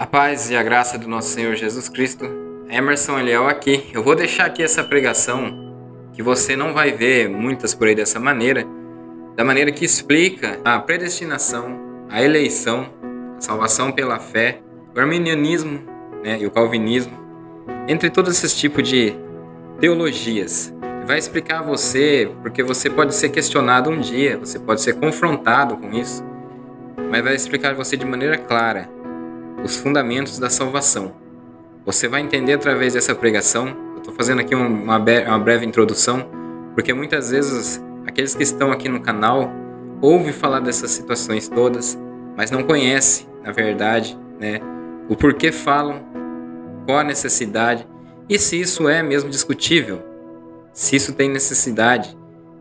paz e a graça do nosso Senhor Jesus Cristo. Emerson Eliel aqui. Eu vou deixar aqui essa pregação que você não vai ver muitas por aí dessa maneira, da maneira que explica a predestinação, a eleição, a salvação pela fé, o arminianismo, e o calvinismo, entre todos esses tipos de teologias. Vai explicar a você, porque você pode ser questionado um dia, você pode ser confrontado com isso, mas vai explicar a você de maneira clara os fundamentos da salvação. Você vai entender através dessa pregação. Eu estou fazendo aqui uma breve introdução, porque muitas vezes aqueles que estão aqui no canal ouvem falar dessas situações todas, mas não conhecem, na verdade, o porquê falam, qual a necessidade, e se isso é mesmo discutível, se isso tem necessidade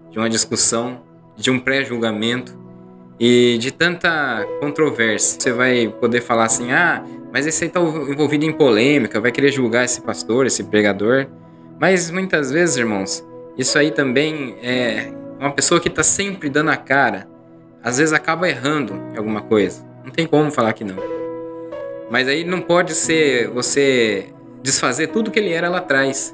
de uma discussão, de um pré-julgamento e de tanta controvérsia. Você vai poder falar assim, mas esse aí está envolvido em polêmica, vai querer julgar esse pastor, esse pregador. Mas muitas vezes, irmãos, isso aí também é uma pessoa que está sempre dando a cara. Às vezes acaba errando em alguma coisa. Não tem como falar que não. Mas aí não pode ser você desfazer tudo que ele era lá atrás.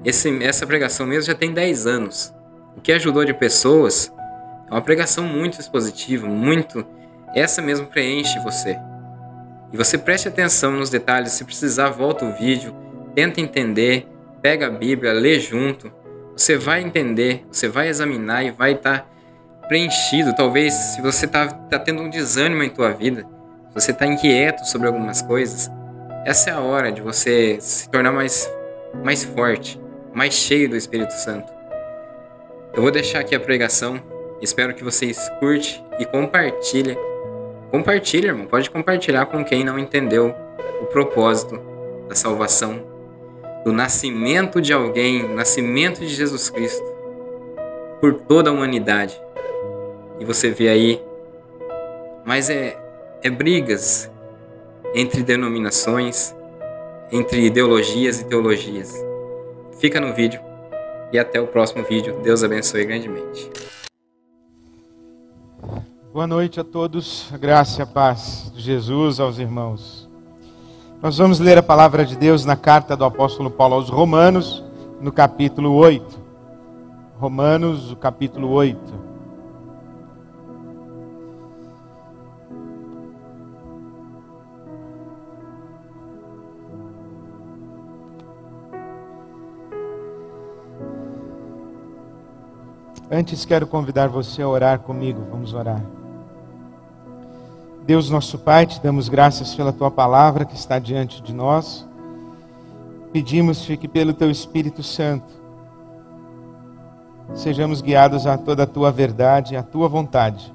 Essa pregação mesmo já tem 10 anos. O que ajudou de pessoas é uma pregação muito expositiva, essa mesmo preenche você. E você preste atenção nos detalhes, se precisar volta o vídeo, tenta entender, pega a Bíblia, lê junto. Você vai entender, você vai examinar e vai estar preenchido. Talvez se você tá tendo um desânimo em tua vida, se você está inquieto sobre algumas coisas, essa é a hora de você se tornar mais forte, mais cheio do Espírito Santo. Eu vou deixar aqui a pregação. Espero que vocês curtem e compartilhem. Compartilha, irmão. Pode compartilhar com quem não entendeu o propósito da salvação, do nascimento de alguém, do nascimento de Jesus Cristo por toda a humanidade. E você vê aí, mas é brigas entre denominações, entre ideologias e teologias. Fica no vídeo e até o próximo vídeo. Deus abençoe grandemente. Boa noite a todos, a graça e a paz de Jesus aos irmãos. Nós vamos ler a palavra de Deus na carta do apóstolo Paulo aos Romanos, no capítulo 8. Romanos, o capítulo 8. Antes quero convidar você a orar comigo, vamos orar. Deus nosso Pai, te damos graças pela Tua palavra que está diante de nós. Pedimos-te que pelo Teu Espírito Santo sejamos guiados a toda a Tua verdade e a Tua vontade.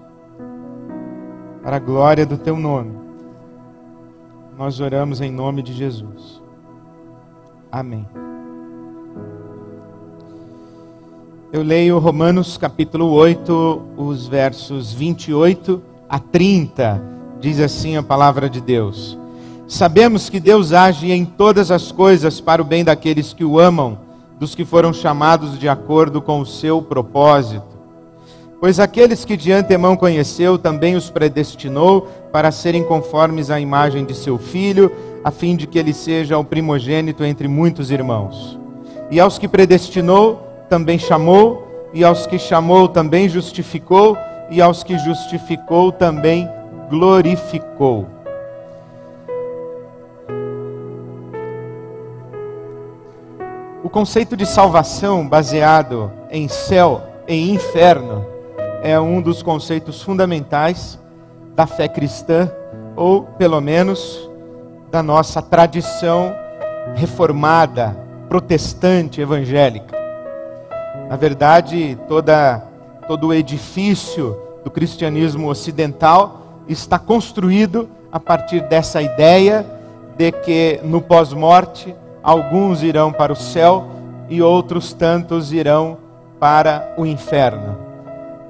Para a glória do Teu nome, nós oramos em nome de Jesus. Amém. Eu leio Romanos capítulo 8, os versos 28 a 30. Diz assim a palavra de Deus: Sabemos que Deus age em todas as coisas para o bem daqueles que o amam, dos que foram chamados de acordo com o seu propósito. Pois aqueles que de antemão conheceu, também os predestinou para serem conformes à imagem de seu Filho, a fim de que ele seja o primogênito entre muitos irmãos. E aos que predestinou, também chamou, e aos que chamou, também justificou, e aos que justificou, também glorificou. O conceito de salvação baseado em céu e inferno é um dos conceitos fundamentais da fé cristã, ou pelo menos da nossa tradição reformada, protestante, evangélica. Na verdade, todo o edifício do cristianismo ocidental está construído a partir dessa ideia de que no pós-morte alguns irão para o céu e outros tantos irão para o inferno.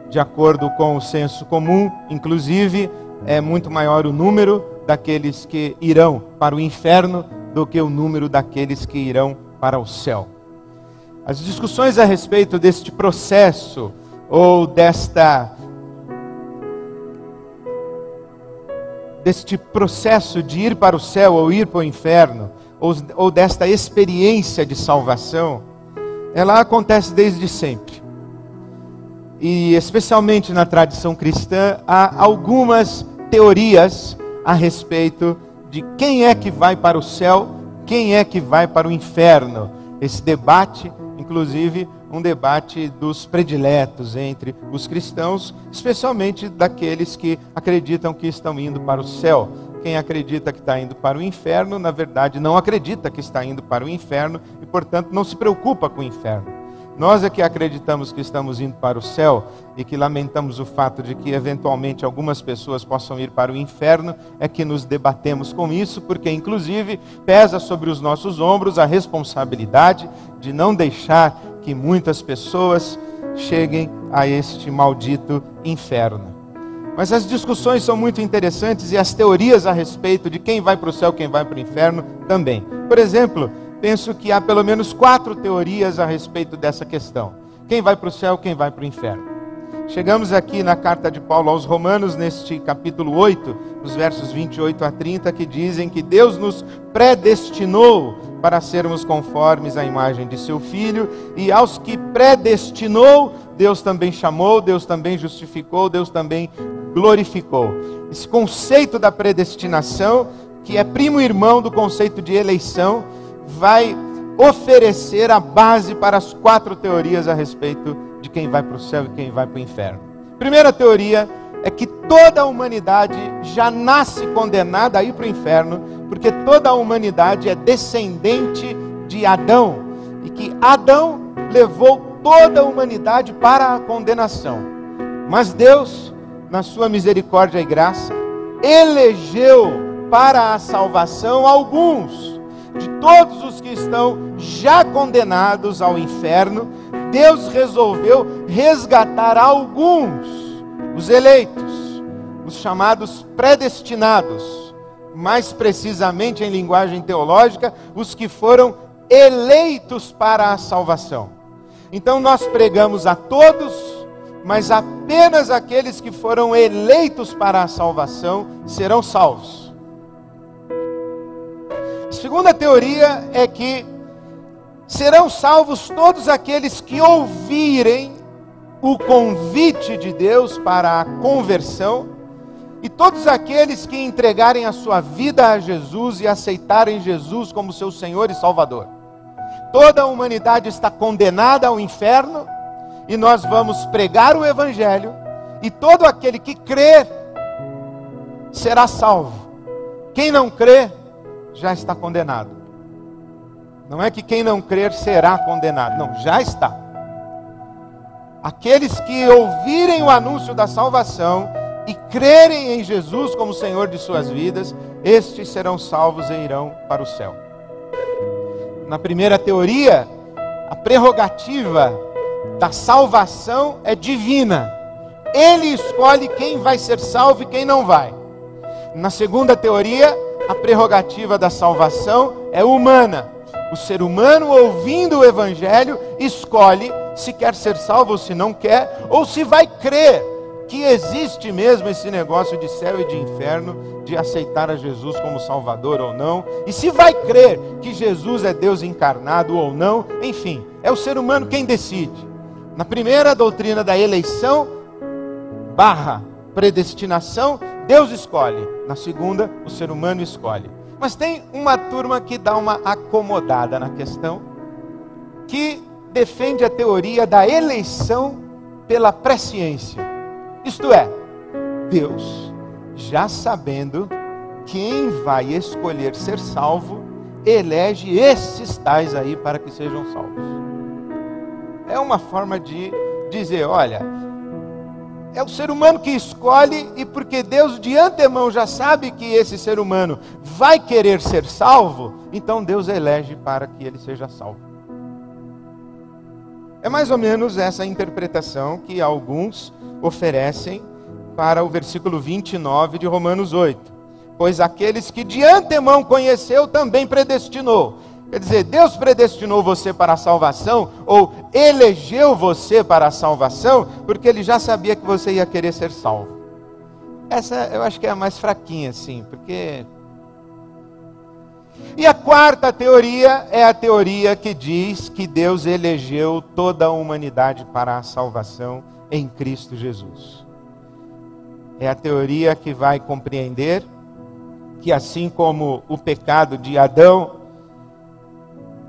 De acordo com o senso comum, inclusive, é muito maior o número daqueles que irão para o inferno do que o número daqueles que irão para o céu. As discussões a respeito deste processo ou deste processo de ir para o céu ou ir para o inferno, ou desta experiência de salvação, ela acontece desde sempre. E especialmente na tradição cristã, há algumas teorias a respeito de quem é que vai para o céu, quem é que vai para o inferno. Esse debate, inclusive, um debate dos prediletos entre os cristãos, especialmente daqueles que acreditam que estão indo para o céu. Quem acredita que está indo para o inferno, na verdade, não acredita que está indo para o inferno e, portanto, não se preocupa com o inferno. Nós é que acreditamos que estamos indo para o céu e que lamentamos o fato de que, eventualmente, algumas pessoas possam ir para o inferno, é que nos debatemos com isso, porque, inclusive, pesa sobre os nossos ombros a responsabilidade de não deixar que muitas pessoas cheguem a este maldito inferno. Mas as discussões são muito interessantes e as teorias a respeito de quem vai para o céu, quem vai para o inferno também. Por exemplo, penso que há pelo menos 4 teorias a respeito dessa questão. Quem vai para o céu, quem vai para o inferno. Chegamos aqui na carta de Paulo aos Romanos, neste capítulo 8, os versos 28 a 30, que dizem que Deus nos predestinou para sermos conformes à imagem de seu Filho, e aos que predestinou, Deus também chamou, Deus também justificou, Deus também glorificou. Esse conceito da predestinação, que é primo irmão do conceito de eleição, vai oferecer a base para as 4 teorias a respeito de quem vai para o céu e quem vai para o inferno. Primeira teoria é que toda a humanidade já nasce condenada a ir para o inferno, porque toda a humanidade é descendente de Adão, e que Adão levou toda a humanidade para a condenação. Mas Deus, na sua misericórdia e graça, elegeu para a salvação alguns. De todos os que estão já condenados ao inferno, Deus resolveu resgatar alguns, os eleitos, os chamados predestinados, mais precisamente em linguagem teológica, os que foram eleitos para a salvação. Então nós pregamos a todos, mas apenas aqueles que foram eleitos para a salvação serão salvos. A segunda teoria é que serão salvos todos aqueles que ouvirem o convite de Deus para a conversão, e todos aqueles que entregarem a sua vida a Jesus e aceitarem Jesus como seu Senhor e Salvador. Toda a humanidade está condenada ao inferno, e nós vamos pregar o Evangelho, e todo aquele que crer será salvo. Quem não crê já está condenado. Não é que quem não crer será condenado, não, já está. Aqueles que ouvirem o anúncio da salvação e crerem em Jesus como Senhor de suas vidas, estes serão salvos e irão para o céu. Na primeira teoria, a prerrogativa da salvação é divina. Ele escolhe quem vai ser salvo e quem não vai. Na segunda teoria, a prerrogativa da salvação é humana. O ser humano, ouvindo o Evangelho, escolhe se quer ser salvo ou se não quer, ou se vai crer que existe mesmo esse negócio de céu e de inferno, de aceitar a Jesus como Salvador ou não, e se vai crer que Jesus é Deus encarnado ou não. Enfim, é o ser humano quem decide. Na primeira, a doutrina da eleição / predestinação, Deus escolhe. Na segunda, o ser humano escolhe. Mas tem uma turma que dá uma acomodada na questão, que defende a teoria da eleição pela presciência. Isto é, Deus, já sabendo quem vai escolher ser salvo, elege esses tais aí para que sejam salvos. É uma forma de dizer, olha, é o ser humano que escolhe, e porque Deus de antemão já sabe que esse ser humano vai querer ser salvo, então Deus elege para que ele seja salvo. É mais ou menos essa interpretação que alguns oferecem para o versículo 29 de Romanos 8. Pois aqueles que de antemão conheceu também predestinou. Quer dizer, Deus predestinou você para a salvação, ou elegeu você para a salvação, porque Ele já sabia que você ia querer ser salvo. Essa eu acho que é a mais fraquinha, sim, porque... E a quarta teoria é a teoria que diz que Deus elegeu toda a humanidade para a salvação em Cristo Jesus. É a teoria que vai compreender que assim como o pecado de Adão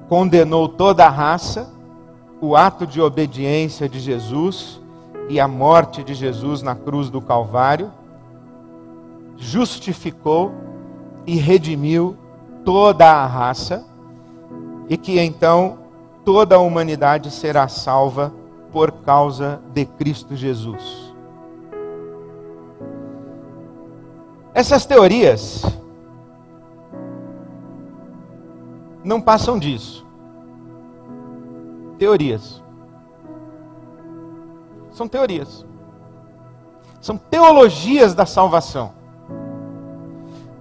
condenou toda a raça, o ato de obediência de Jesus e a morte de Jesus na cruz do Calvário justificou e redimiu toda a raça, e que então toda a humanidade será salva por causa de Cristo Jesus. Essas teorias não passam disso. Teorias. São teorias. São teologias da salvação.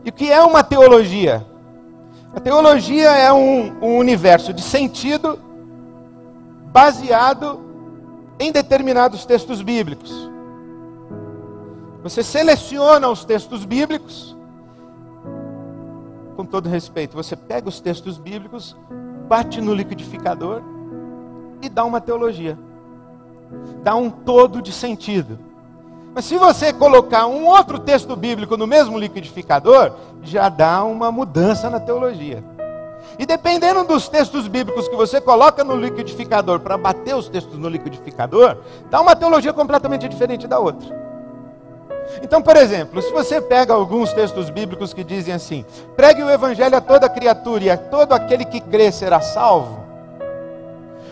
E o que é uma teologia? A teologia é um universo de sentido baseado em determinados textos bíblicos. Você seleciona os textos bíblicos, com todo respeito, você pega os textos bíblicos, bate no liquidificador e dá uma teologia. Dá um todo de sentido. Mas se você colocar um outro texto bíblico no mesmo liquidificador, já dá uma mudança na teologia. E dependendo dos textos bíblicos que você coloca no liquidificador para bater os textos no liquidificador, dá uma teologia completamente diferente da outra. Então, por exemplo, se você pega alguns textos bíblicos que dizem assim: pregue o evangelho a toda criatura e a todo aquele que crê será salvo.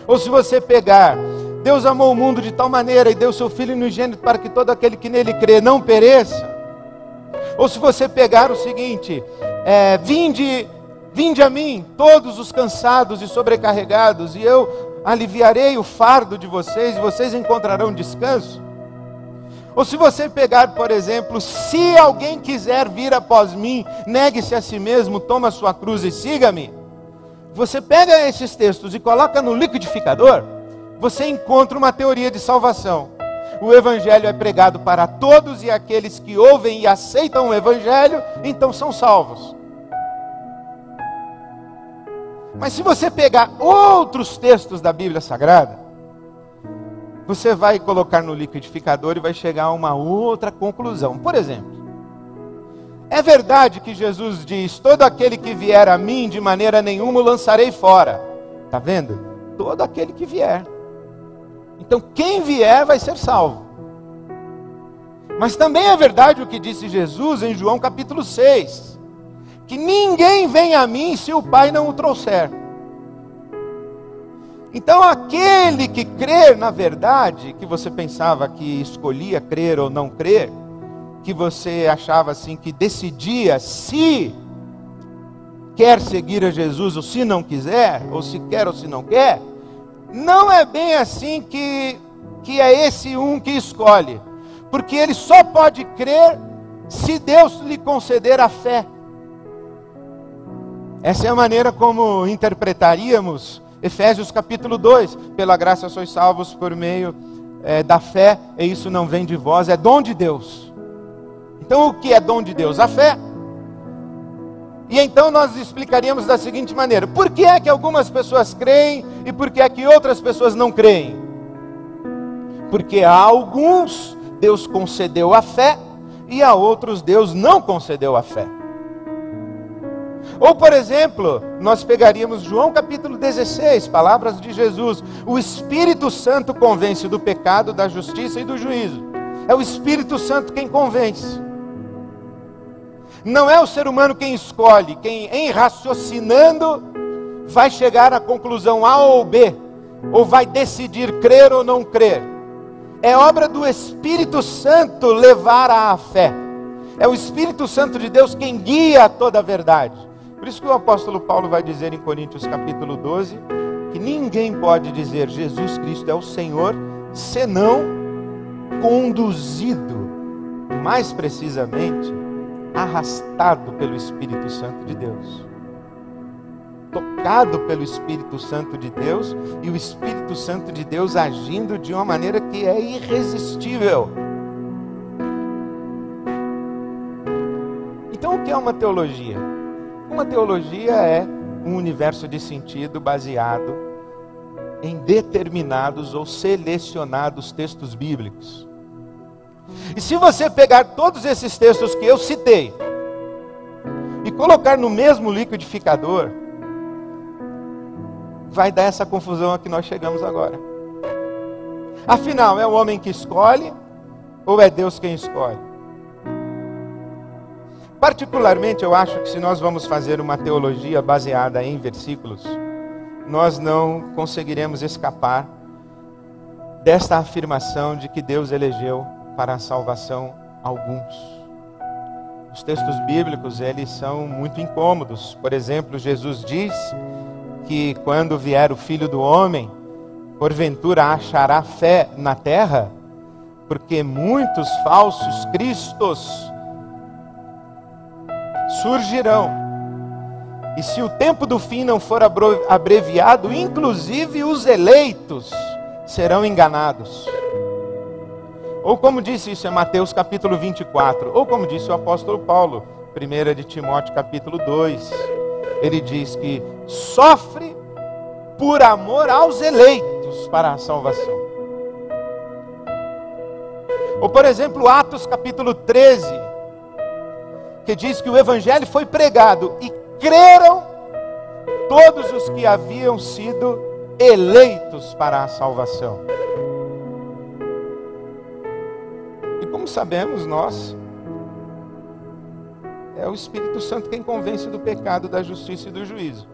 Ou se você pegar: Deus amou o mundo de tal maneira e deu seu Filho unigênito para que todo aquele que nele crê não pereça. Ou se você pegar o seguinte: vinde a mim, todos os cansados e sobrecarregados, e eu aliviarei o fardo de vocês, e vocês encontrarão descanso. Ou se você pegar, por exemplo: se alguém quiser vir após mim, negue-se a si mesmo, toma a sua cruz e siga-me. Você pega esses textos e coloca no liquidificador, você encontra uma teoria de salvação. O evangelho é pregado para todos, e aqueles que ouvem e aceitam o evangelho, então são salvos. Mas se você pegar outros textos da Bíblia Sagrada, você vai colocar no liquidificador e vai chegar a uma outra conclusão. Por exemplo, é verdade que Jesus diz: todo aquele que vier a mim, de maneira nenhuma o lançarei fora. Está vendo? Todo aquele que vier. Então quem vier vai ser salvo. Mas também é verdade o que disse Jesus em João capítulo 6, que ninguém vem a mim se o Pai não o trouxer. Então aquele que crer na verdade, que você pensava que escolhia crer ou não crer, que você achava assim que decidia se quer seguir a Jesus ou se não quiser, ou se quer ou se não quer, não é bem assim que é esse um que escolhe, porque ele só pode crer se Deus lhe conceder a fé. Essa é a maneira como interpretaríamos Efésios capítulo 2, pela graça sois salvos por meio da fé, e isso não vem de vós, é dom de Deus. Então o que é dom de Deus? A fé. E então nós explicaríamos da seguinte maneira: por que é que algumas pessoas creem e por que é que outras pessoas não creem? Porque a alguns Deus concedeu a fé e a outros Deus não concedeu a fé. Ou, por exemplo, nós pegaríamos João capítulo 16, palavras de Jesus: o Espírito Santo convence do pecado, da justiça e do juízo. É o Espírito Santo quem convence. Não é o ser humano quem escolhe, quem em raciocinando vai chegar à conclusão A ou B, ou vai decidir crer ou não crer. É obra do Espírito Santo levar à fé. É o Espírito Santo de Deus quem guia toda a verdade. Por isso que o apóstolo Paulo vai dizer em Coríntios capítulo 12, que ninguém pode dizer Jesus Cristo é o Senhor, senão conduzido, mais precisamente, arrastado pelo Espírito Santo de Deus. Tocado pelo Espírito Santo de Deus, e o Espírito Santo de Deus agindo de uma maneira que é irresistível. Então, o que é uma teologia? Uma teologia é um universo de sentido baseado em determinados ou selecionados textos bíblicos. E se você pegar todos esses textos que eu citei e colocar no mesmo liquidificador, vai dar essa confusão a que nós chegamos agora. Afinal, é o homem que escolhe ou é Deus quem escolhe? Particularmente, eu acho que se nós vamos fazer uma teologia baseada em versículos, nós não conseguiremos escapar desta afirmação de que Deus elegeu para a salvação alguns. Os textos bíblicos, eles são muito incômodos. Por exemplo, Jesus diz que quando vier o Filho do Homem, porventura achará fé na terra, porque muitos falsos cristos surgirão. E se o tempo do fim não for abreviado, inclusive os eleitos serão enganados. Ou como disse isso em Mateus capítulo 24, ou como disse o apóstolo Paulo, 1 de Timóteo capítulo 2, ele diz que sofre por amor aos eleitos para a salvação. Ou por exemplo, Atos capítulo 13, que diz que o evangelho foi pregado e creram todos os que haviam sido eleitos para a salvação. E como sabemos nós, é o Espírito Santo quem convence do pecado, da justiça e do juízo.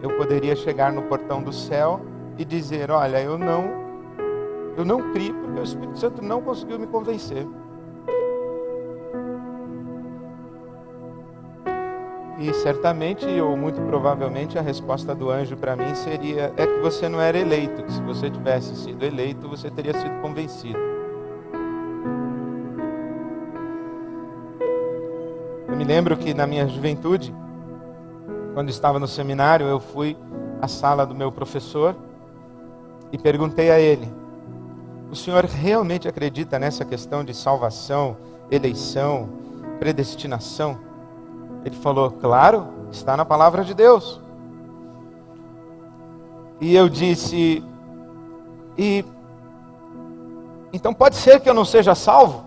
Eu poderia chegar no portão do céu e dizer, olha, eu não criei porque o Espírito Santo não conseguiu me convencer. E certamente, ou muito provavelmente, a resposta do anjo para mim seria, é que você não era eleito, que se você tivesse sido eleito, você teria sido convencido. Eu me lembro que na minha juventude, quando estava no seminário, eu fui à sala do meu professor e perguntei a ele, o senhor realmente acredita nessa questão de salvação, eleição, predestinação? Ele falou, claro, está na palavra de Deus. E eu disse, então pode ser que eu não seja salvo?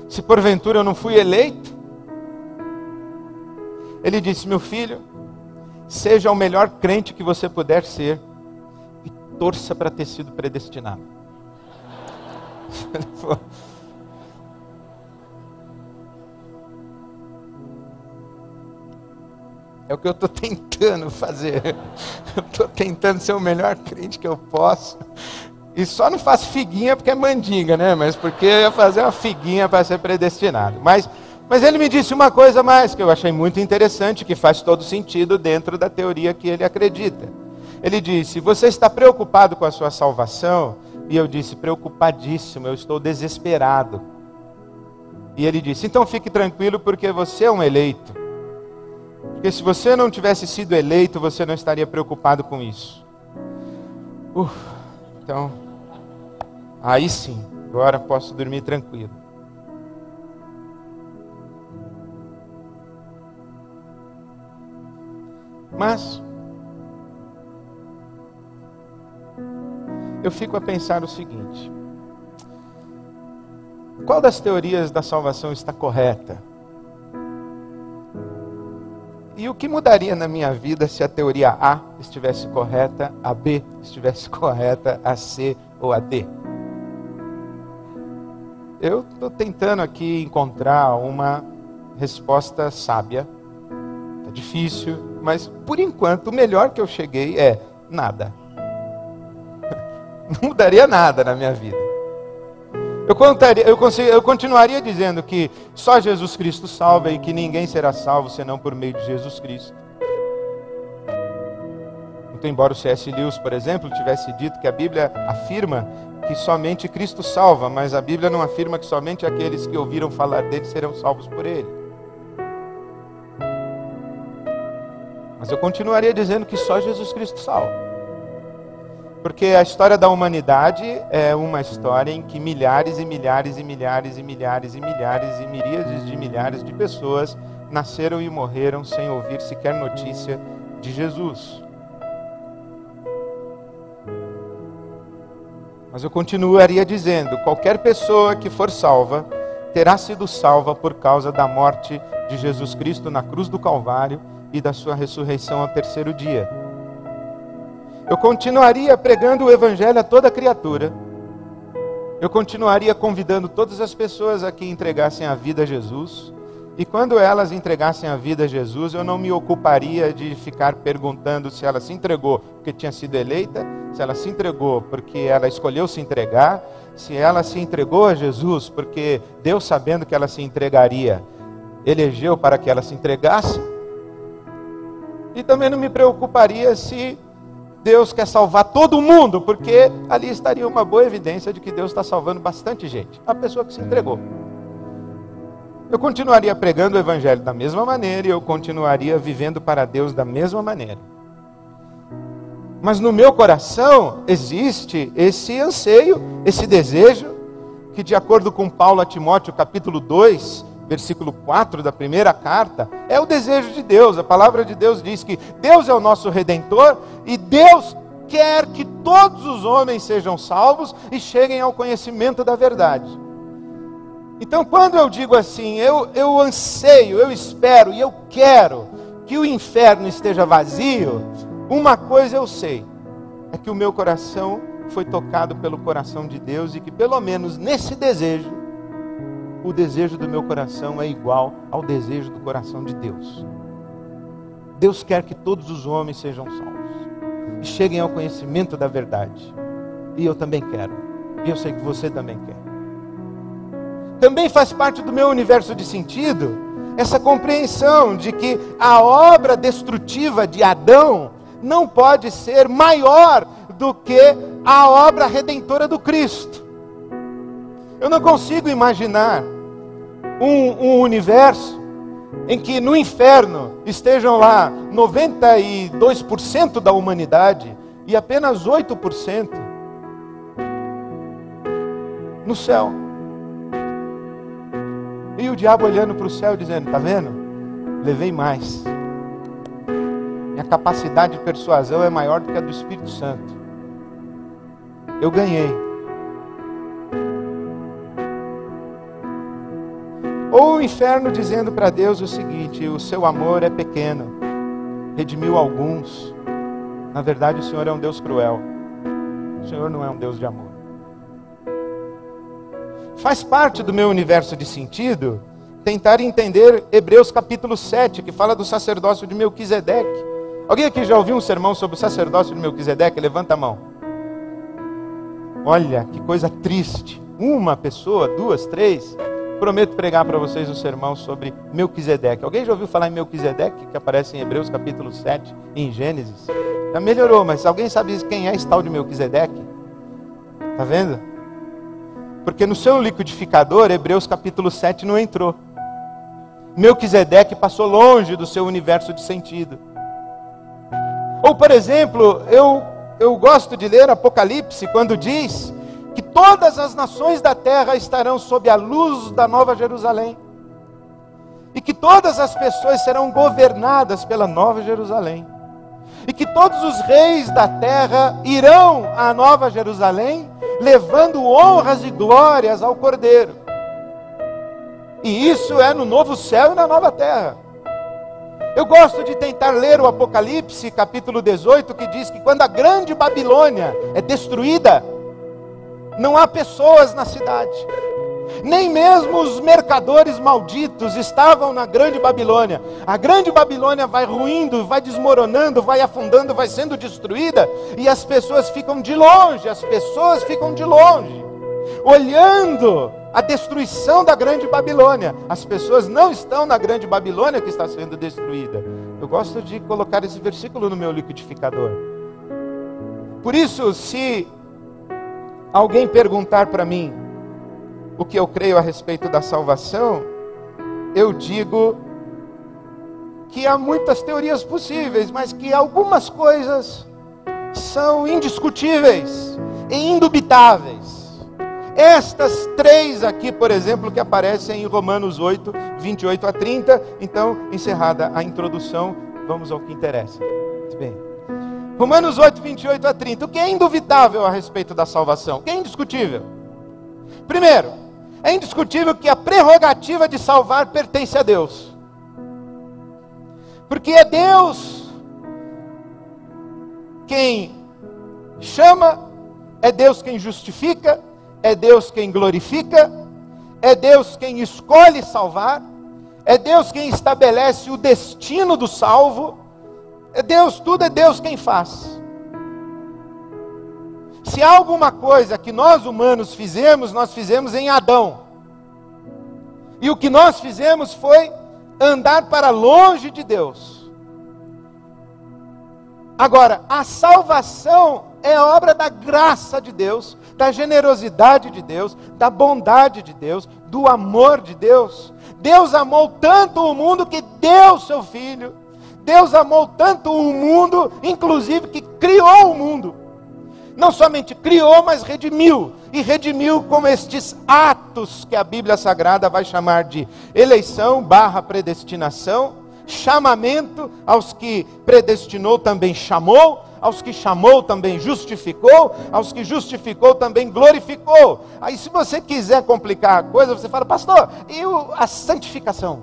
Se porventura eu não fui eleito? Ele disse, meu filho, seja o melhor crente que você puder ser e torça para ter sido predestinado. Ele falou, é o que eu estou tentando fazer. Eu estou tentando ser o melhor crente que eu posso. E só não faço figuinha porque é mandinga, né? Mas porque eu ia fazer uma figuinha para ser predestinado. Mas ele me disse uma coisa a mais que eu achei muito interessante, que faz todo sentido dentro da teoria que ele acredita. Ele disse, você está preocupado com a sua salvação? E eu disse, preocupadíssimo, eu estou desesperado. E ele disse, então fique tranquilo porque você é um eleito. Porque se você não tivesse sido eleito, você não estaria preocupado com isso. Então, aí sim, agora posso dormir tranquilo. Mas, eu fico a pensar o seguinte, qual das teorias da salvação está correta? E o que mudaria na minha vida se a teoria A estivesse correta, a B estivesse correta, a C ou a D? Eu estou tentando aqui encontrar uma resposta sábia. É difícil, mas por enquanto o melhor que eu cheguei é nada. Não mudaria nada na minha vida. Eu continuaria dizendo que só Jesus Cristo salva e que ninguém será salvo senão por meio de Jesus Cristo. Então, embora o C.S. Lewis, por exemplo, tivesse dito que a Bíblia afirma que somente Cristo salva, mas a Bíblia não afirma que somente aqueles que ouviram falar dele serão salvos por ele. Mas eu continuaria dizendo que só Jesus Cristo salva. Porque a história da humanidade é uma história em que milhares e milhares e milhares e milhares e milhares e miríades de milhares de pessoas nasceram e morreram sem ouvir sequer notícia de Jesus. Mas eu continuaria dizendo, qualquer pessoa que for salva, terá sido salva por causa da morte de Jesus Cristo na cruz do Calvário e da sua ressurreição ao terceiro dia. Eu continuaria pregando o Evangelho a toda criatura. Eu continuaria convidando todas as pessoas a que entregassem a vida a Jesus. E quando elas entregassem a vida a Jesus, eu não me ocuparia de ficar perguntando se ela se entregou porque tinha sido eleita, se ela se entregou porque ela escolheu se entregar, se ela se entregou a Jesus porque Deus, sabendo que ela se entregaria, elegeu para que ela se entregasse. E também não me preocuparia se Deus quer salvar todo mundo, porque ali estaria uma boa evidência de que Deus está salvando bastante gente, a pessoa que se entregou. Eu continuaria pregando o Evangelho da mesma maneira e eu continuaria vivendo para Deus da mesma maneira. Mas no meu coração existe esse anseio, esse desejo, que de acordo com Paulo a Timóteo, capítulo 2, versículo 4 da primeira carta, é o desejo de Deus. A palavra de Deus diz que Deus é o nosso Redentor e Deus quer que todos os homens sejam salvos e cheguem ao conhecimento da verdade. Então, quando eu digo assim, eu anseio, eu espero e eu quero que o inferno esteja vazio, uma coisa eu sei, é que o meu coração foi tocado pelo coração de Deus e que pelo menos nesse desejo, o desejo do meu coração é igual ao desejo do coração de Deus. Deus quer que todos os homens sejam salvos e cheguem ao conhecimento da verdade. E eu também quero. E eu sei que você também quer. Também faz parte do meu universo de sentido essa compreensão de que a obra destrutiva de Adão não pode ser maior do que a obra redentora do Cristo. Eu não consigo imaginar um universo em que no inferno estejam lá 92% da humanidade e apenas 8% no céu. E o diabo olhando para o céu dizendo, está vendo? Levei mais. Minha capacidade de persuasão é maior do que a do Espírito Santo. Eu ganhei. Ou o inferno dizendo para Deus o seguinte, o seu amor é pequeno, redimiu alguns. Na verdade o Senhor é um Deus cruel. O Senhor não é um Deus de amor. Faz parte do meu universo de sentido tentar entender Hebreus capítulo 7, que fala do sacerdócio de Melquisedeque. Alguém aqui já ouviu um sermão sobre o sacerdócio de Melquisedeque? Levanta a mão. Olha, que coisa triste. Uma pessoa, duas, três. Prometo pregar para vocês um sermão sobre Melquisedeque. Alguém já ouviu falar em Melquisedeque, que aparece em Hebreus capítulo 7 e em Gênesis? Já melhorou, mas alguém sabe quem é esse tal de Melquisedeque? Está vendo? Porque no seu liquidificador, Hebreus capítulo 7 não entrou. Melquisedeque passou longe do seu universo de sentido. Ou, por exemplo, eu gosto de ler Apocalipse, quando diz que todas as nações da terra estarão sob a luz da Nova Jerusalém. E que todas as pessoas serão governadas pela Nova Jerusalém. E que todos os reis da terra irão à Nova Jerusalém, levando honras e glórias ao Cordeiro. E isso é no novo céu e na nova terra. Eu gosto de tentar ler o Apocalipse, capítulo 18, que diz que quando a grande Babilônia é destruída, não há pessoas na cidade. Nem mesmo os mercadores malditos estavam na grande Babilônia. A grande Babilônia vai ruindo, vai desmoronando, vai afundando, vai sendo destruída. E as pessoas ficam de longe, olhando a destruição da grande Babilônia. As pessoas não estão na grande Babilônia que está sendo destruída. Eu gosto de colocar esse versículo no meu liquidificador. Por isso, se alguém perguntar para mim o que eu creio a respeito da salvação, eu digo que há muitas teorias possíveis, mas que algumas coisas são indiscutíveis e indubitáveis. Estas três aqui, por exemplo, que aparecem em Romanos 8, 28 a 30. Então, encerrada a introdução, vamos ao que interessa. Muito bem. Romanos 8, 28 a 30. O que é indubitável a respeito da salvação? O que é indiscutível? Primeiro, é indiscutível que a prerrogativa de salvar pertence a Deus. Porque é Deus quem chama, é Deus quem justifica, é Deus quem glorifica, é Deus quem escolhe salvar, é Deus quem estabelece o destino do salvo, é Deus, tudo é Deus quem faz. Se há alguma coisa que nós humanos fizemos, nós fizemos em Adão. E o que nós fizemos foi andar para longe de Deus. Agora, a salvação é obra da graça de Deus, da generosidade de Deus, da bondade de Deus, do amor de Deus. Deus amou tanto o mundo que deu seu Filho. Deus amou tanto o mundo, inclusive que criou o mundo. Não somente criou, mas redimiu. E redimiu com estes atos que a Bíblia Sagrada vai chamar de eleição / predestinação, chamamento, aos que predestinou também chamou, aos que chamou também justificou, aos que justificou também glorificou. Aí se você quiser complicar a coisa, você fala, pastor, e a santificação?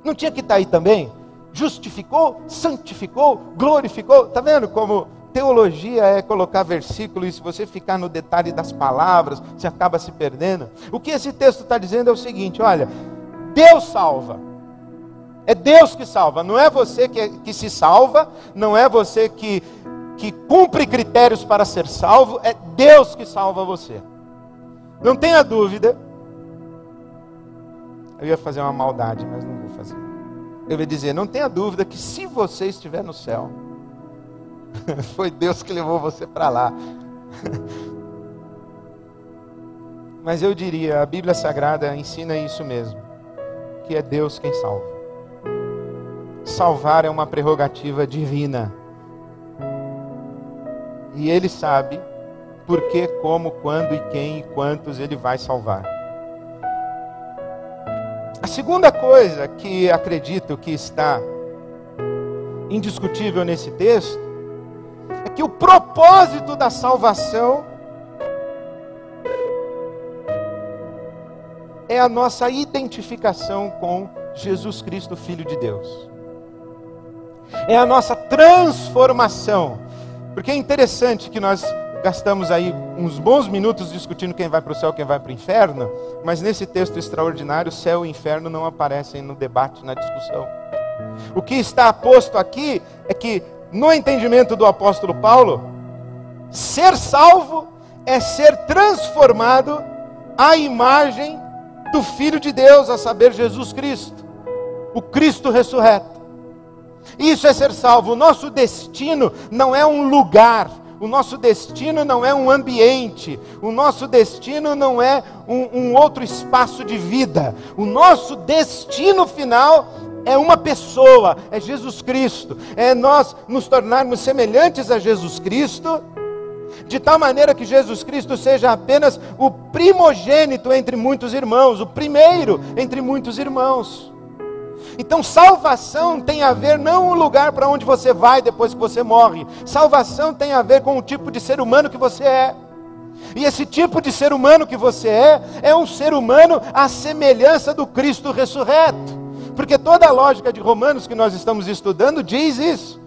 Não tinha que estar aí também? Justificou, santificou, glorificou. Está vendo como teologia é colocar versículo, e se você ficar no detalhe das palavras, você acaba se perdendo. O que esse texto está dizendo é o seguinte, olha, Deus salva. É Deus que salva, não é você que se salva, não é você que cumpre critérios para ser salvo, é Deus que salva você. Não tenha dúvida. Eu ia fazer uma maldade, mas não vou fazer. Eu ia dizer, não tenha dúvida que se você estiver no céu, foi Deus que levou você para lá. Mas eu diria, a Bíblia Sagrada ensina isso mesmo, que é Deus quem salva. Salvar é uma prerrogativa divina. E Ele sabe por que, como, quando e quem e quantos Ele vai salvar. A segunda coisa que acredito que está indiscutível nesse texto é que o propósito da salvação é a nossa identificação com Jesus Cristo, Filho de Deus. É a nossa transformação. Porque é interessante que nós gastamos aí uns bons minutos discutindo quem vai para o céu, quem vai para o inferno, mas nesse texto extraordinário, céu e inferno não aparecem no debate, na discussão. O que está posto aqui é que, no entendimento do apóstolo Paulo, ser salvo é ser transformado à imagem do Filho de Deus, a saber, Jesus Cristo, o Cristo ressurreto. Isso é ser salvo. O nosso destino não é um lugar, o nosso destino não é um ambiente, o nosso destino não é um outro espaço de vida. O nosso destino final é uma pessoa, é Jesus Cristo. É nós nos tornarmos semelhantes a Jesus Cristo, de tal maneira que Jesus Cristo seja apenas o primogênito entre muitos irmãos, o primeiro entre muitos irmãos. Então salvação tem a ver não o lugar para onde você vai depois que você morre. Salvação tem a ver com o tipo de ser humano que você é. E esse tipo de ser humano que você é um ser humano à semelhança do Cristo ressurreto. Porque toda a lógica de Romanos que nós estamos estudando diz isso,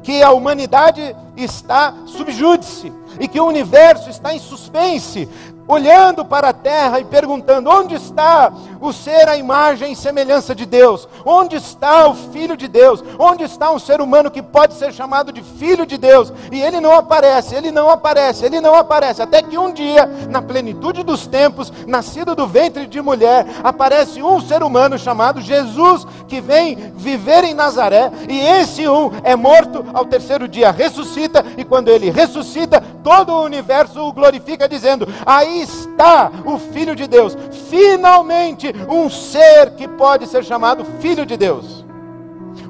que a humanidade está sub júdice e que o universo está em suspense, olhando para a terra e perguntando, onde está o ser à imagem e semelhança de Deus? Onde está o Filho de Deus? Onde está um ser humano que pode ser chamado de Filho de Deus? E ele não aparece, ele não aparece, ele não aparece, até que um dia, na plenitude dos tempos, nascido do ventre de mulher, aparece um ser humano chamado Jesus, que vem viver em Nazaré, e esse é morto, ao terceiro dia ressuscita, e quando ele ressuscita, todo o universo o glorifica, dizendo, aí está o Filho de Deus, finalmente um ser que pode ser chamado Filho de Deus,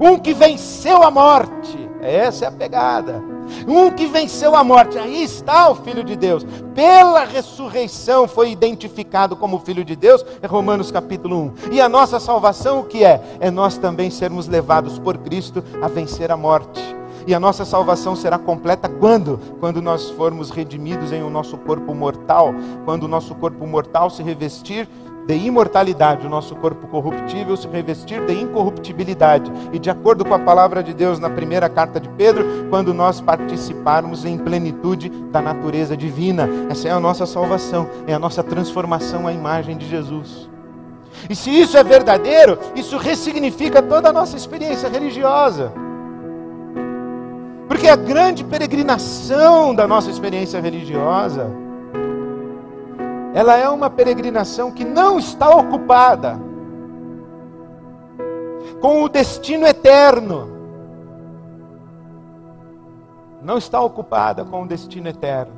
um que venceu a morte. Essa é a pegada. um que venceu a morte. Aí está o Filho de Deus. Pela ressurreição foi identificado como Filho de Deus, é Romanos capítulo 1. E a nossa salvação o que é? É nós também sermos levados por Cristo a vencer a morte. E a nossa salvação será completa quando? Quando nós formos redimidos em o nosso corpo mortal. Quando o nosso corpo mortal se revestir de imortalidade, o nosso corpo corruptível se revestir de incorruptibilidade. E de acordo com a palavra de Deus na primeira carta de Pedro, quando nós participarmos em plenitude da natureza divina. Essa é a nossa salvação, é a nossa transformação à imagem de Jesus. E se isso é verdadeiro, isso ressignifica toda a nossa experiência religiosa. Porque a grande peregrinação da nossa experiência religiosa, ela é uma peregrinação que não está ocupada com o destino eterno. Não está ocupada com o destino eterno.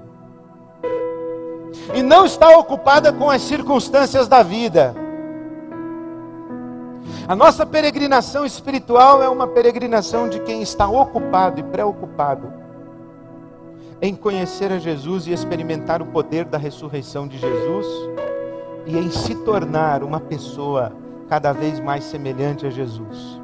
E não está ocupada com as circunstâncias da vida. A nossa peregrinação espiritual é uma peregrinação de quem está ocupado e preocupado em conhecer a Jesus e experimentar o poder da ressurreição de Jesus e em se tornar uma pessoa cada vez mais semelhante a Jesus.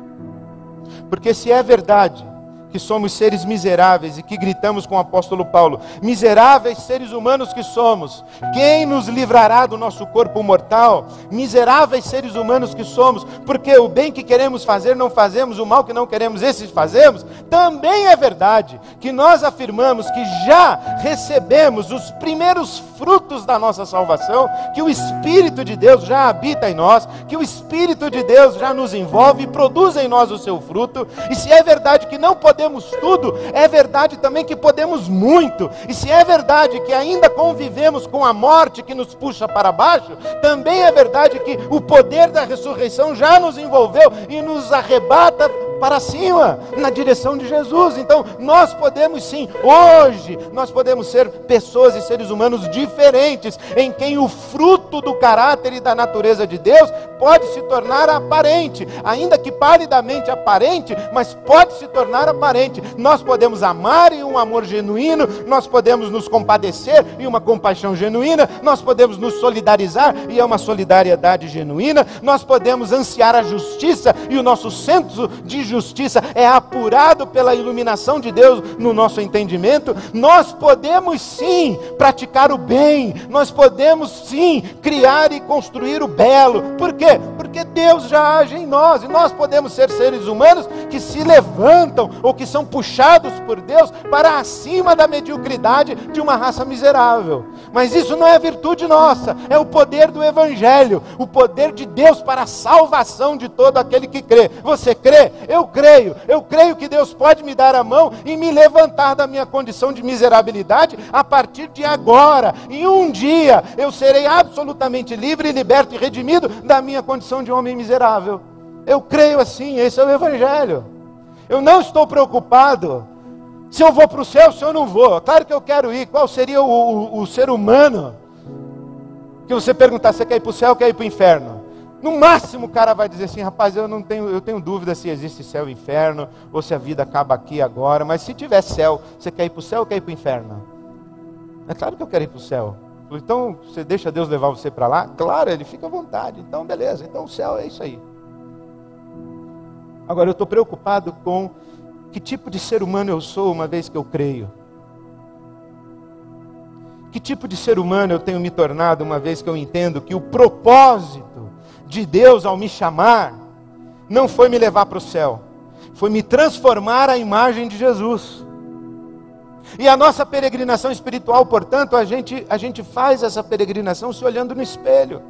Porque se é verdade que somos seres miseráveis e que gritamos com o apóstolo Paulo, miseráveis seres humanos que somos, quem nos livrará do nosso corpo mortal? Miseráveis seres humanos que somos, porque o bem que queremos fazer não fazemos, o mal que não queremos esse fazemos. Também é verdade que nós afirmamos que já recebemos os primeiros frutos da nossa salvação, que o Espírito de Deus já habita em nós, que o Espírito de Deus já nos envolve e produz em nós o seu fruto. E se é verdade que não podemos tudo, é verdade também que podemos muito. E se é verdade que ainda convivemos com a morte que nos puxa para baixo, também é verdade que o poder da ressurreição já nos envolveu e nos arrebata para cima, na direção de Jesus. Então, nós podemos sim, hoje, nós podemos ser pessoas e seres humanos diferentes, em quem o fruto do caráter e da natureza de Deus pode se tornar aparente, ainda que palidamente aparente, mas pode se tornar aparente. Nós podemos amar em um amor genuíno, nós podemos nos compadecer em uma compaixão genuína, nós podemos nos solidarizar e é uma solidariedade genuína, nós podemos ansiar a justiça e o nosso senso de justiça é apurado pela iluminação de Deus no nosso entendimento. Nós podemos sim praticar o bem, nós podemos sim criar e construir o belo. Por quê? Porque Deus já age em nós, e nós podemos ser seres humanos que se levantam ou que são puxados por Deus para acima da mediocridade de uma raça miserável. Mas isso não é virtude nossa, é o poder do Evangelho, o poder de Deus para a salvação de todo aquele que crê. Você crê? Eu creio que Deus pode me dar a mão e me levantar da minha condição de miserabilidade a partir de agora. E um dia eu serei absolutamente livre e liberto e redimido da minha condição de homem miserável. Eu creio assim, esse é o Evangelho. Eu não estou preocupado se eu vou para o céu, se eu não vou. Claro que eu quero ir. Qual seria o ser humano que você perguntar, você quer ir para o céu ou quer ir para o inferno? No máximo o cara vai dizer assim, rapaz, eu tenho dúvida se existe céu e inferno, ou se a vida acaba aqui agora, mas se tiver céu, você quer ir para o céu ou quer ir para o inferno? É claro que eu quero ir para o céu. Então, você deixa Deus levar você para lá? Claro, ele fica à vontade. Então, beleza, então o céu é isso aí. Agora, eu estou preocupado com que tipo de ser humano eu sou uma vez que eu creio. Que tipo de ser humano eu tenho me tornado uma vez que eu entendo que o propósito de Deus ao me chamar, não foi me levar para o céu, foi me transformar à imagem de Jesus. E a nossa peregrinação espiritual, portanto, a gente faz essa peregrinação se olhando no espelho.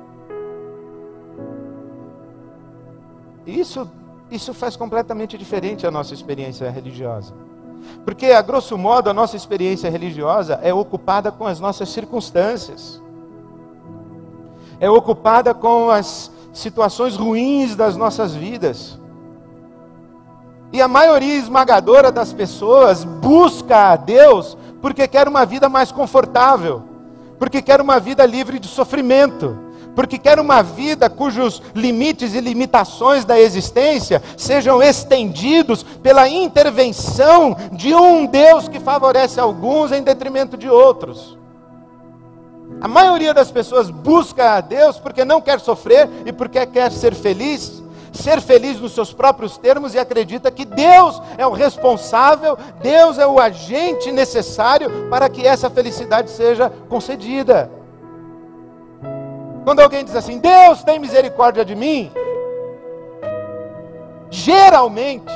Isso faz completamente diferente a nossa experiência religiosa. Porque, a grosso modo, a nossa experiência religiosa é ocupada com as nossas circunstâncias. É ocupada com as situações ruins das nossas vidas. E a maioria esmagadora das pessoas busca a Deus porque quer uma vida mais confortável, porque quer uma vida livre de sofrimento, porque quer uma vida cujos limites e limitações da existência sejam estendidos pela intervenção de um Deus que favorece alguns em detrimento de outros. A maioria das pessoas busca a Deus porque não quer sofrer e porque quer ser feliz nos seus próprios termos, e acredita que Deus é o responsável, Deus é o agente necessário para que essa felicidade seja concedida. Quando alguém diz assim, Deus tem misericórdia de mim, geralmente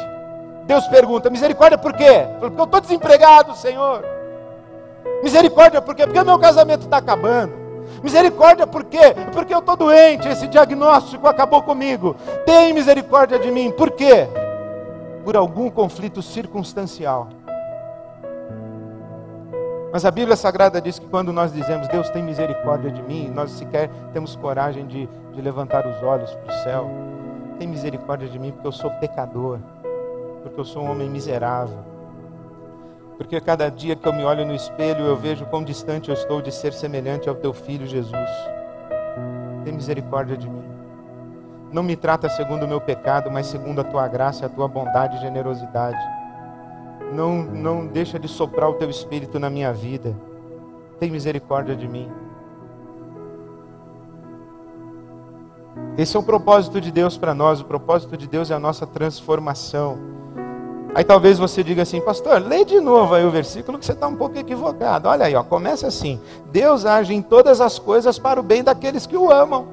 Deus pergunta, misericórdia por quê? Porque eu estou desempregado, Senhor. Misericórdia por quê? Porque meu casamento está acabando. Misericórdia por quê? Porque eu estou doente, esse diagnóstico acabou comigo. Tem misericórdia de mim. Por quê? Por algum conflito circunstancial. Mas a Bíblia Sagrada diz que quando nós dizemos, Deus tem misericórdia de mim, nós sequer temos coragem de levantar os olhos para o céu. Tem misericórdia de mim porque eu sou pecador, porque eu sou um homem miserável. Porque cada dia que eu me olho no espelho, eu vejo quão distante eu estou de ser semelhante ao teu Filho Jesus. Tem misericórdia de mim. Não me trata segundo o meu pecado, mas segundo a tua graça, a tua bondade e generosidade. Não deixa de soprar o teu Espírito na minha vida. Tem misericórdia de mim. Esse é o propósito de Deus para nós. O propósito de Deus é a nossa transformação. Aí talvez você diga assim, pastor, lê de novo aí o versículo que você está um pouco equivocado. Olha aí, ó, começa assim. Deus age em todas as coisas para o bem daqueles que o amam.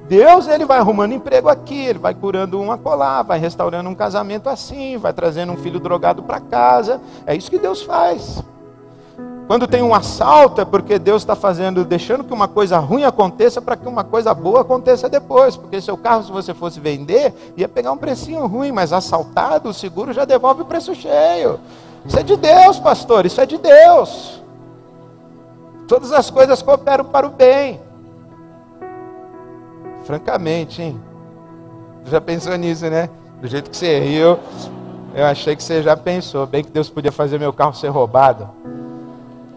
Deus, ele vai arrumando emprego aqui, ele vai curando um acolá, vai restaurando um casamento assim, vai trazendo um filho drogado para casa. É isso que Deus faz. Quando tem um assalto é porque Deus está deixando que uma coisa ruim aconteça para que uma coisa boa aconteça depois. Porque seu carro, se você fosse vender, ia pegar um precinho ruim, mas assaltado, o seguro já devolve o preço cheio. Isso é de Deus, pastor, isso é de Deus. Todas as coisas cooperam para o bem. Francamente, hein? Você já pensou nisso, né? Do jeito que você riu, eu achei que você já pensou. Bem que Deus podia fazer meu carro ser roubado.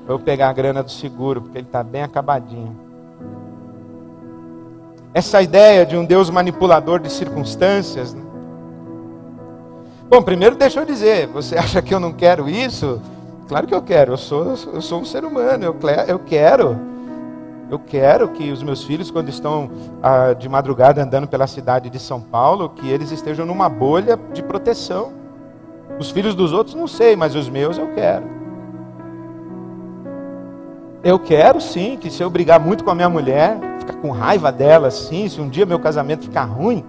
Para eu pegar a grana do seguro, porque ele está bem acabadinho. Essa ideia de um Deus manipulador de circunstâncias, né? Bom, primeiro deixa eu dizer, você acha que eu não quero isso? Claro que eu quero, eu sou um ser humano, eu quero que os meus filhos, quando estão de madrugada andando pela cidade de São Paulo, que eles estejam numa bolha de proteção. Os filhos dos outros não sei, mas os meus eu quero. Eu quero sim, que se eu brigar muito com a minha mulher, ficar com raiva dela assim, se um dia meu casamento ficar ruim,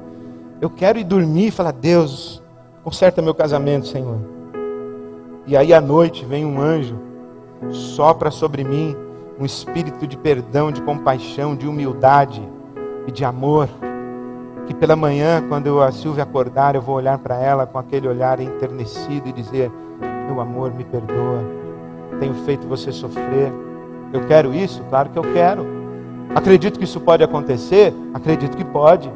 eu quero ir dormir e falar, Deus, conserta meu casamento, Senhor. E aí à noite vem um anjo, sopra sobre mim um espírito de perdão, de compaixão, de humildade e de amor, que pela manhã, quando a Silvia acordar, eu vou olhar para ela com aquele olhar enternecido e dizer, meu amor, me perdoa, tenho feito você sofrer. Eu quero isso? Claro que eu quero. Acredito que isso pode acontecer? Acredito que pode.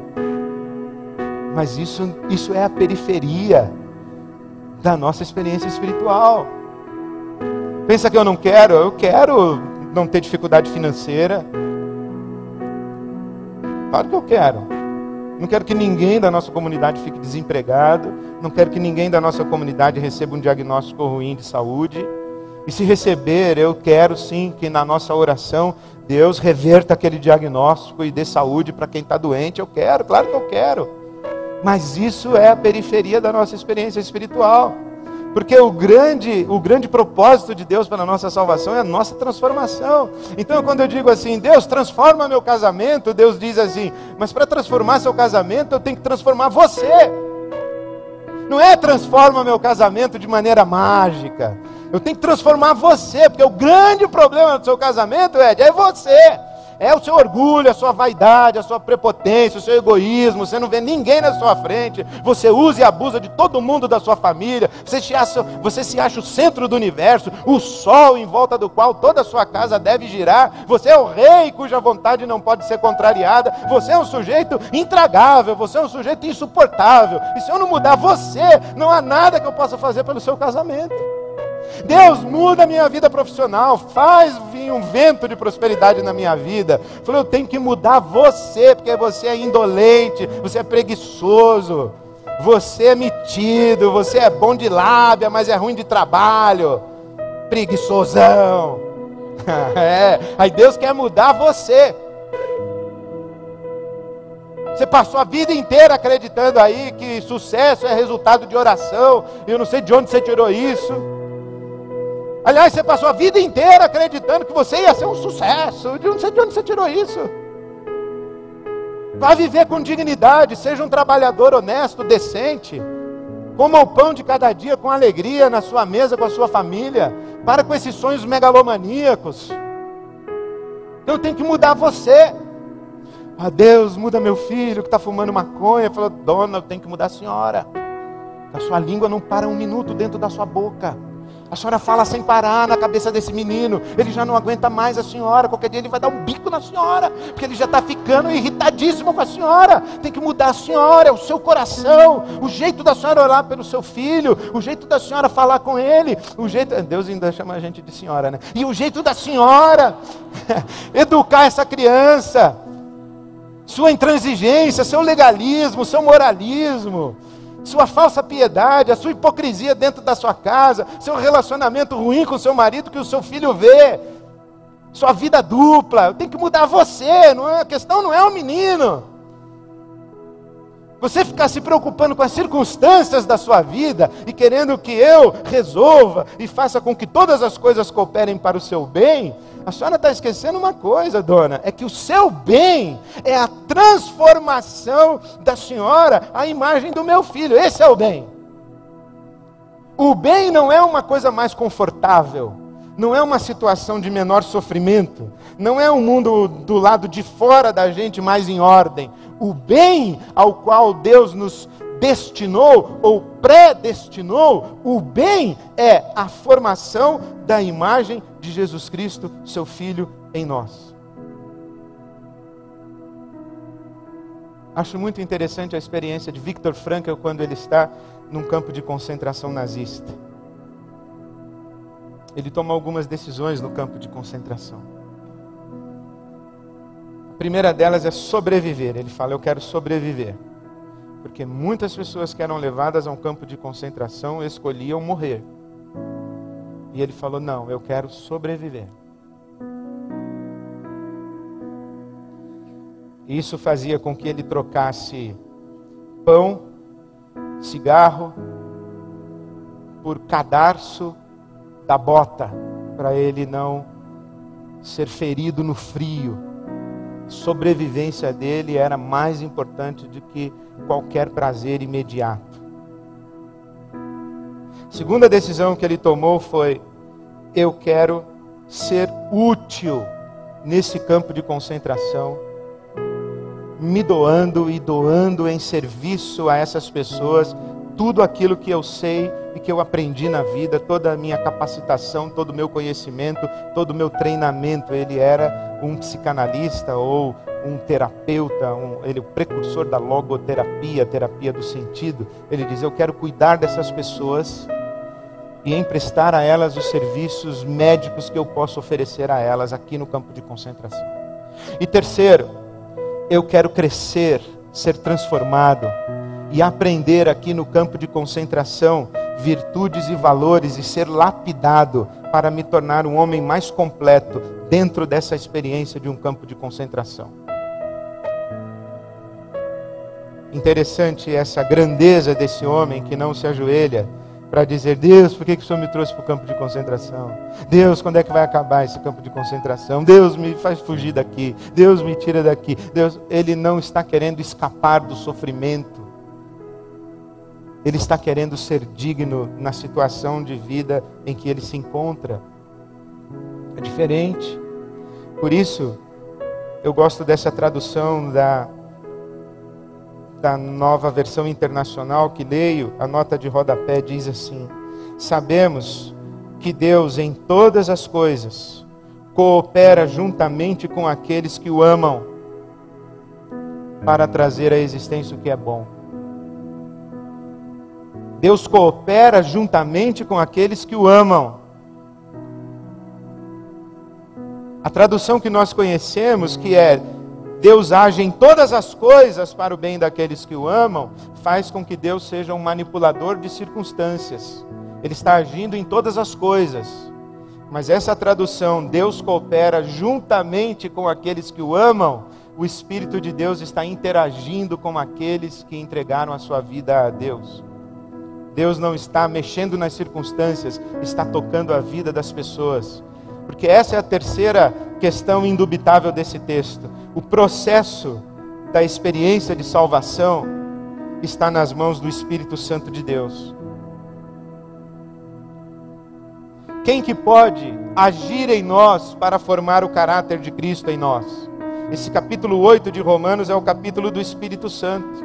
Mas isso é a periferia da nossa experiência espiritual. Pensa que eu não quero? Eu quero não ter dificuldade financeira. Claro que eu quero. Não quero que ninguém da nossa comunidade fique desempregado. Não quero que ninguém da nossa comunidade receba um diagnóstico ruim de saúde. E se receber, eu quero sim que na nossa oração Deus reverta aquele diagnóstico e dê saúde para quem está doente. Eu quero, claro que eu quero. Mas isso é a periferia da nossa experiência espiritual. Porque o grande propósito de Deus para a nossa salvação é a nossa transformação. Então quando eu digo assim, Deus transforma meu casamento, Deus diz assim, mas para transformar seu casamento eu tenho que transformar você. Não é transforma meu casamento de maneira mágica. Eu tenho que transformar você, porque o grande problema do seu casamento, Ed, é você. É o seu orgulho, a sua vaidade, a sua prepotência, o seu egoísmo. Você não vê ninguém na sua frente. Você usa e abusa de todo mundo da sua família. Você se acha o centro do universo, o sol em volta do qual toda a sua casa deve girar. Você é o rei cuja vontade não pode ser contrariada. Você é um sujeito intragável, você é um sujeito insuportável. E se eu não mudar você, não há nada que eu possa fazer pelo seu casamento. Deus, muda a minha vida profissional, faz vir um vento de prosperidade na minha vida. Eu falei, eu tenho que mudar você, porque você é indolente, você é preguiçoso, você é metido, você é bom de lábia, mas é ruim de trabalho, preguiçosão. Aí Deus quer mudar você. Você passou a vida inteira acreditando aí que sucesso é resultado de oração. Eu não sei de onde você tirou isso. Aliás, você passou a vida inteira acreditando que você ia ser um sucesso. Eu não sei de onde você tirou isso. Vá viver com dignidade, seja um trabalhador honesto, decente. Coma o pão de cada dia com alegria na sua mesa, com a sua família. Para com esses sonhos megalomaníacos. Então tem que mudar você. Ah, Deus, muda meu filho que está fumando maconha. Falou, dona, eu tenho que mudar a senhora. A sua língua não para um minuto dentro da sua boca. A senhora fala sem parar na cabeça desse menino. Ele já não aguenta mais a senhora. Qualquer dia ele vai dar um bico na senhora, porque ele já está ficando irritadíssimo com a senhora. Tem que mudar a senhora, é o seu coração, o jeito da senhora orar pelo seu filho, o jeito da senhora falar com ele, o jeito... Deus ainda chama a gente de senhora, né? E o jeito da senhora educar essa criança. Sua intransigência, seu legalismo, seu moralismo, sua falsa piedade, a sua hipocrisia dentro da sua casa, seu relacionamento ruim com o seu marido que o seu filho vê, sua vida dupla. Tem que mudar você, a questão não é o menino. Você ficar se preocupando com as circunstâncias da sua vida e querendo que eu resolva e faça com que todas as coisas cooperem para o seu bem, a senhora está esquecendo uma coisa, dona, é que o seu bem é a transformação da senhora à imagem do meu filho. Esse é o bem. O bem não é uma coisa mais confortável, não é uma situação de menor sofrimento, não é um mundo do lado de fora da gente mais em ordem. O bem ao qual Deus nos destinou ou predestinou, o bem é a formação da imagem de Jesus Cristo, seu Filho, em nós. Acho muito interessante a experiência de Viktor Frankl quando ele está num campo de concentração nazista. Ele toma algumas decisões no campo de concentração. A primeira delas é sobreviver. Ele fala, eu quero sobreviver. Porque muitas pessoas que eram levadas a um campo de concentração escolhiam morrer. E ele falou, não, eu quero sobreviver. Isso fazia com que ele trocasse pão, cigarro, por cadarço da bota, para ele não ser ferido no frio. A sobrevivência dele era mais importante do que qualquer prazer imediato. A segunda decisão que ele tomou foi, eu quero ser útil nesse campo de concentração, me doando e doando em serviço a essas pessoas, tudo aquilo que eu sei e que eu aprendi na vida, toda a minha capacitação, todo o meu conhecimento, todo o meu treinamento. Ele era um psicanalista ou um terapeuta, ele é o precursor da logoterapia, a terapia do sentido. Ele diz, eu quero cuidar dessas pessoas e emprestar a elas os serviços médicos que eu posso oferecer a elas aqui no campo de concentração. E terceiro, eu quero crescer, ser transformado e aprender aqui no campo de concentração virtudes e valores e ser lapidado para me tornar um homem mais completo dentro dessa experiência de um campo de concentração. Interessante essa grandeza desse homem que não se ajoelha para dizer, Deus, por que o Senhor me trouxe para o campo de concentração? Deus, quando é que vai acabar esse campo de concentração? Deus, me faz fugir daqui. Deus, me tira daqui. Deus, ele não está querendo escapar do sofrimento. Ele está querendo ser digno na situação de vida em que ele se encontra. É diferente. Por isso, eu gosto dessa tradução da Nova Versão Internacional que leio. A nota de rodapé diz assim: sabemos que Deus em todas as coisas coopera juntamente com aqueles que o amam para trazer à existência o que é bom. Deus coopera juntamente com aqueles que o amam A tradução que nós conhecemos, que é Deus age em todas as coisas para o bem daqueles que o amam, faz com que Deus seja um manipulador de circunstâncias. Ele está agindo em todas as coisas. Mas essa tradução, Deus coopera juntamente com aqueles que o amam, o Espírito de Deus está interagindo com aqueles que entregaram a sua vida a Deus. Deus não está mexendo nas circunstâncias, está tocando a vida das pessoas. Porque essa é a terceira questão indubitável desse texto. O processo da experiência de salvação está nas mãos do Espírito Santo de Deus. Quem que pode agir em nós para formar o caráter de Cristo em nós? Esse capítulo 8 de Romanos é o capítulo do Espírito Santo.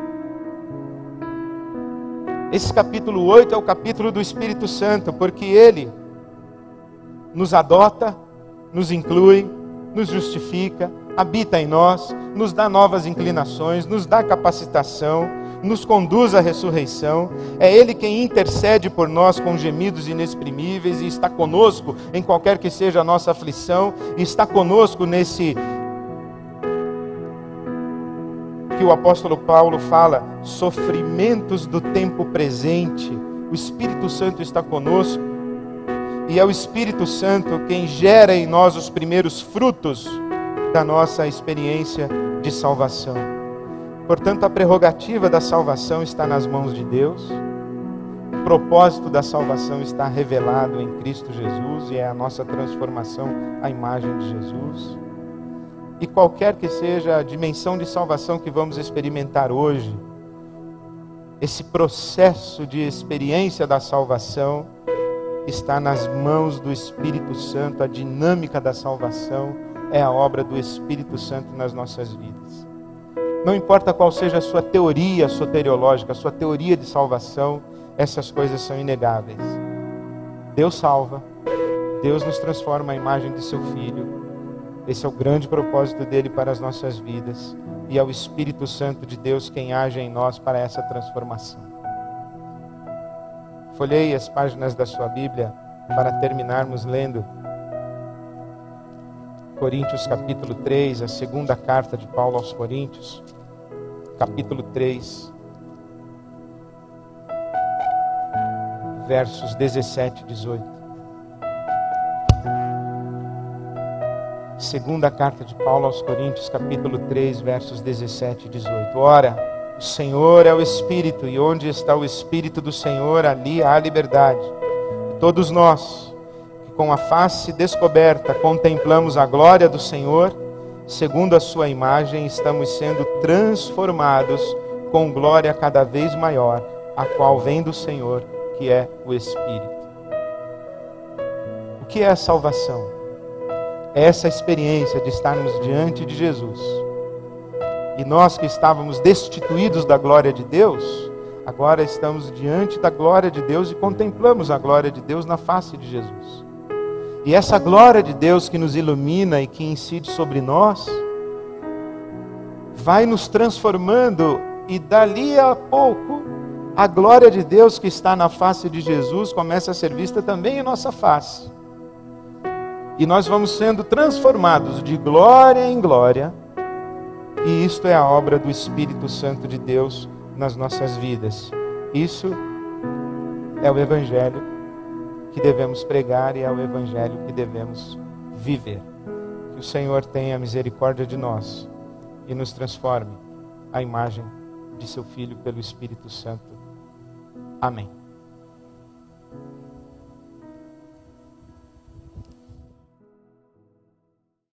Esse capítulo 8 é o capítulo do Espírito Santo, porque Ele nos adota, nos inclui, nos justifica, habita em nós, nos dá novas inclinações, nos dá capacitação, nos conduz à ressurreição. É Ele quem intercede por nós com gemidos inexprimíveis e está conosco em qualquer que seja a nossa aflição, e está conosco nesse que o apóstolo Paulo fala, sofrimentos do tempo presente. O Espírito Santo está conosco, e é o Espírito Santo quem gera em nós os primeiros frutos da nossa experiência de salvação. Portanto, a prerrogativa da salvação está nas mãos de Deus. O propósito da salvação está revelado em Cristo Jesus, e é a nossa transformação à imagem de Jesus. E qualquer que seja a dimensão de salvação que vamos experimentar hoje, esse processo de experiência da salvação está nas mãos do Espírito Santo. A dinâmica da salvação é a obra do Espírito Santo nas nossas vidas. Não importa qual seja a sua teoria soteriológica, a sua teoria de salvação, essas coisas são inegáveis. Deus salva, Deus nos transforma à imagem de seu Filho. Esse é o grande propósito dele para as nossas vidas, e é o Espírito Santo de Deus quem age em nós para essa transformação. Folheie as páginas da sua Bíblia para terminarmos lendo Coríntios capítulo 3, a segunda carta de Paulo aos Coríntios, capítulo 3, versos 17 e 18. Segunda carta de Paulo aos Coríntios, capítulo 3, versos 17 e 18. Ora, o Senhor é o Espírito, e onde está o Espírito do Senhor, ali há liberdade. E todos nós, que com a face descoberta contemplamos a glória do Senhor, segundo a sua imagem, estamos sendo transformados com glória cada vez maior, a qual vem do Senhor, que é o Espírito. O que é a salvação? É essa experiência de estarmos diante de Jesus. E nós que estávamos destituídos da glória de Deus, agora estamos diante da glória de Deus e contemplamos a glória de Deus na face de Jesus. E essa glória de Deus que nos ilumina e que incide sobre nós, vai nos transformando, e dali a pouco, a glória de Deus que está na face de Jesus começa a ser vista também em nossa face. E nós vamos sendo transformados de glória em glória. E isto é a obra do Espírito Santo de Deus nas nossas vidas. Isso é o Evangelho que devemos pregar, e é o Evangelho que devemos viver. Que o Senhor tenha misericórdia de nós e nos transforme à imagem de seu Filho pelo Espírito Santo. Amém.